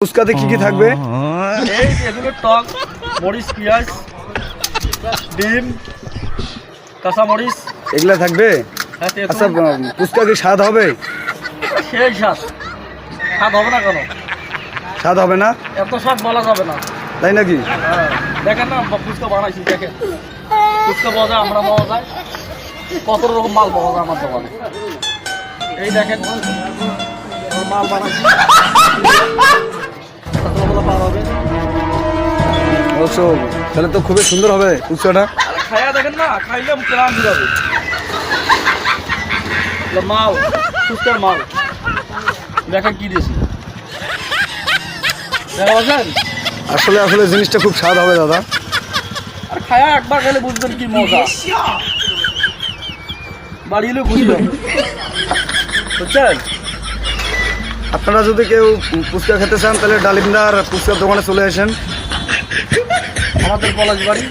ফুচকাতে কি কি থাকবে? এই এগুলো টক মরিচ, পেঁয়াজ, ডিম, কাঁচা মরিচ এগুলা থাকবে। হ্যাঁ, তেঁতুল। আচ্ছা, ফুচকা কি স্বাদ হবে? সেই স্বাদ। স্বাদ হবে না কেন? স্বাদ হবে না? এত স্বাদ বলা যাবে না। তাই নাকি? হ্যাঁ, দেখেন না ফুচকা বানাইছি, দেখেন ফুচকা পাওয়া যায়, আমরা পাওয়া যায়, কত রকম মাল পাওয়া যায় আমার দোকানে। এই দেখেন মাল বানাইছি, পাওয়া হবে। অবশ্য তাহলে তো খুবই সুন্দর হবে ফুচকাটা। খাইয়া দেখেন না, খাইলে প্রাণ যাবে। মাল ফুচকার মাল দেখেন কি দিয়েছি, আসলে আসলে জিনিসটা খুব স্বাদ হবে দাদা। আর খায়া একবার খেলে বুঝবেন কি মজা, বাড়িলেও খুশি হবে, বুঝছেন? আপনারা যদি কেউ ফুচকা খেতে চান তাহলে ডালিমদার ফুচকার দোকানে চলে আসেন। আমাদের পলাশ বাড়ি।